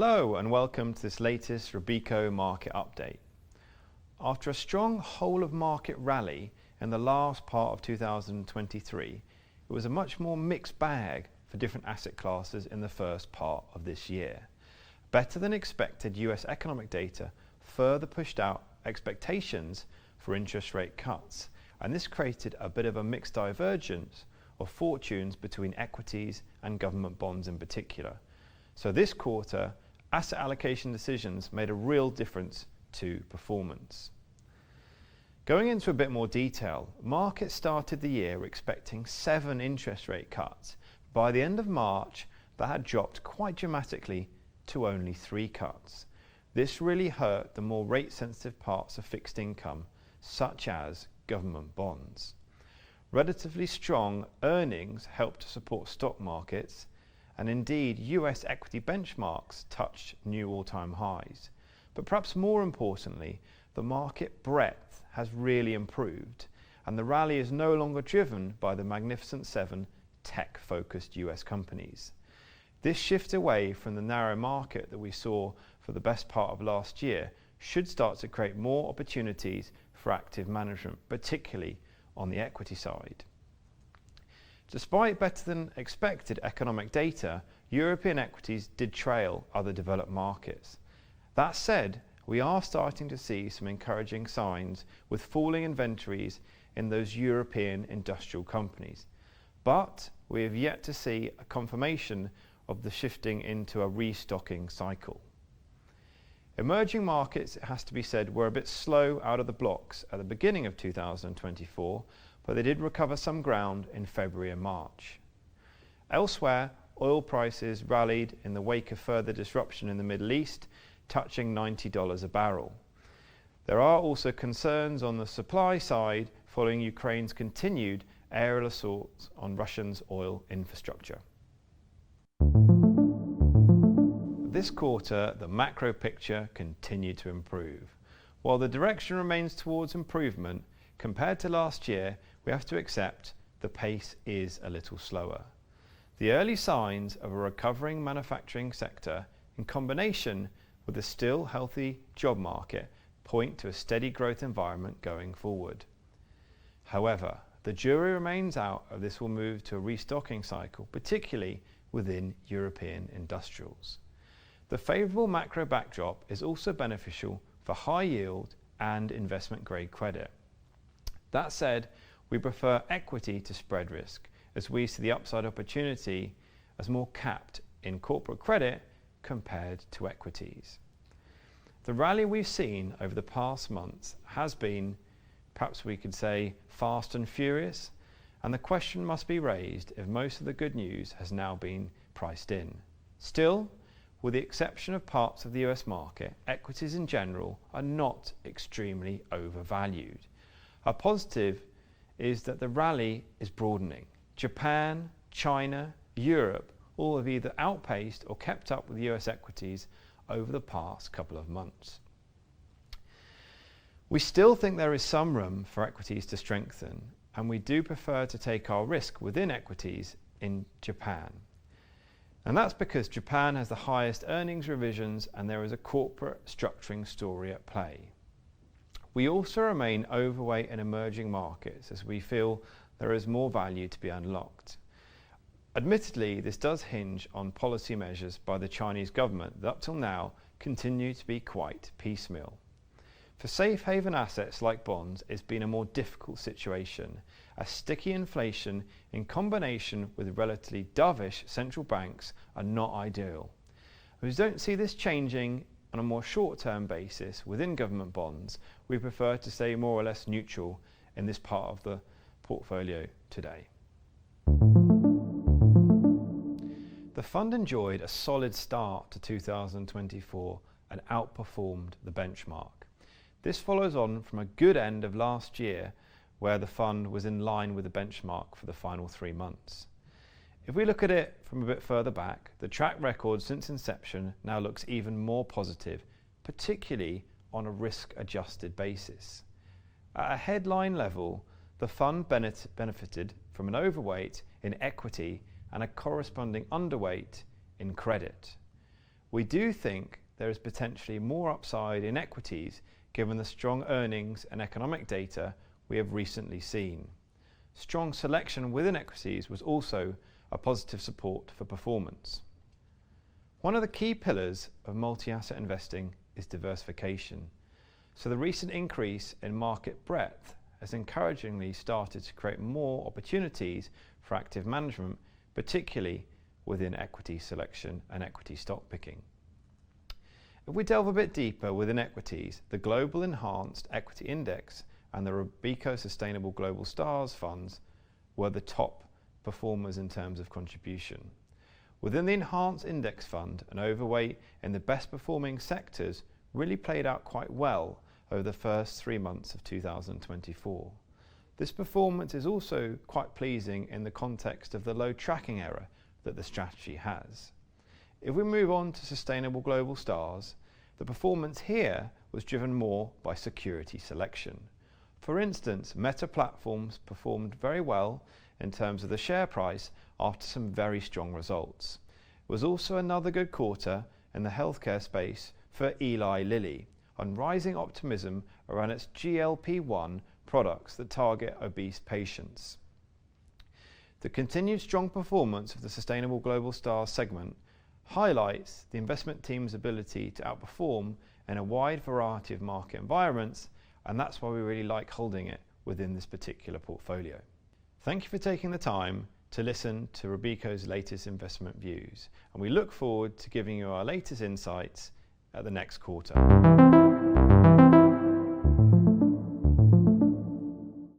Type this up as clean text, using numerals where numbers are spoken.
Hello and welcome to this latest Robeco market update. After a strong whole of market rally in the last part of 2023, it was a much more mixed bag for different asset classes in the first part of this year. Better than expected US economic data further pushed out expectations for interest rate cuts, and this created a bit of a mixed divergence of fortunes between equities and government bonds in particular. So this quarter, asset allocation decisions made a real difference to performance. Going into a bit more detail, markets started the year expecting 7 interest rate cuts. By the end of March, that had dropped quite dramatically to only 3 cuts. This really hurt the more rate-sensitive parts of fixed income, such as government bonds. Relatively strong earnings helped to support stock markets, and indeed US equity benchmarks touched new all-time highs. But perhaps more importantly, the market breadth has really improved, and the rally is no longer driven by the Magnificent Seven tech-focused US companies. This shift away from the narrow market that we saw for the best part of last year should start to create more opportunities for active management, particularly on the equity side. Despite better than expected economic data, European equities did trail other developed markets. That said, we are starting to see some encouraging signs with falling inventories in those European industrial companies. But we have yet to see a confirmation of the shifting into a restocking cycle. Emerging markets, it has to be said, were a bit slow out of the blocks at the beginning of 2024, but they did recover some ground in February and March. Elsewhere, oil prices rallied in the wake of further disruption in the Middle East, touching $90 a barrel. There are also concerns on the supply side following Ukraine's continued aerial assaults on Russia's oil infrastructure. This quarter, the macro picture continued to improve. While the direction remains towards improvement, compared to last year, we have to accept the pace is a little slower. The early signs of a recovering manufacturing sector, in combination with a still healthy job market, point to a steady growth environment going forward. However, the jury remains out if this will move to a restocking cycle, particularly within European industrials. The favourable macro backdrop is also beneficial for high yield and investment grade credit. That said, we prefer equity to spread risk, as we see the upside opportunity as more capped in corporate credit compared to equities. The rally we've seen over the past months has been, perhaps we could say, fast and furious, and the question must be raised if most of the good news has now been priced in. Still, with the exception of parts of the US market, equities in general are not extremely overvalued. A positive is that the rally is broadening. Japan, China, Europe all have either outpaced or kept up with US equities over the past couple of months. We still think there is some room for equities to strengthen, and we do prefer to take our risk within equities in Japan. And that's because Japan has the highest earnings revisions and there is a corporate structuring story at play. We also remain overweight in emerging markets as we feel there is more value to be unlocked. Admittedly, this does hinge on policy measures by the Chinese government that up till now continue to be quite piecemeal. For safe haven assets like bonds, it's been a more difficult situation, as sticky inflation in combination with relatively dovish central banks are not ideal. We don't see this changing on a more short-term basis within government bonds. We prefer to stay more or less neutral in this part of the portfolio today. The fund enjoyed a solid start to 2024 and outperformed the benchmark. This follows on from a good end of last year where the fund was in line with the benchmark for the final 3 months. If we look at it from a bit further back, the track record since inception now looks even more positive, particularly on a risk-adjusted basis. At a headline level, the fund benefited from an overweight in equity and a corresponding underweight in credit. We do think there is potentially more upside in equities given the strong earnings and economic data we have recently seen. Strong selection within equities was also a positive support for performance. One of the key pillars of multi-asset investing is diversification. So the recent increase in market breadth has encouragingly started to create more opportunities for active management, particularly within equity selection and equity stock picking. If we delve a bit deeper within equities, the Global Enhanced Equity Index and the Robeco Sustainable Global Stars funds were the top performers in terms of contribution. Within the Enhanced Index Fund, an overweight in the best performing sectors really played out quite well over the first 3 months of 2024. This performance is also quite pleasing in the context of the low tracking error that the strategy has. If we move on to Sustainable Global Stars, the performance here was driven more by security selection. For instance, Meta Platforms performed very well in terms of the share price after some very strong results. It was also another good quarter in the healthcare space for Eli Lilly on rising optimism around its GLP-1 products that target obese patients. The continued strong performance of the Sustainable Global Stars segment highlights the investment team's ability to outperform in a wide variety of market environments, and that's why we really like holding it within this particular portfolio. Thank you for taking the time to listen to Robeco's latest investment views, and we look forward to giving you our latest insights at the next quarter.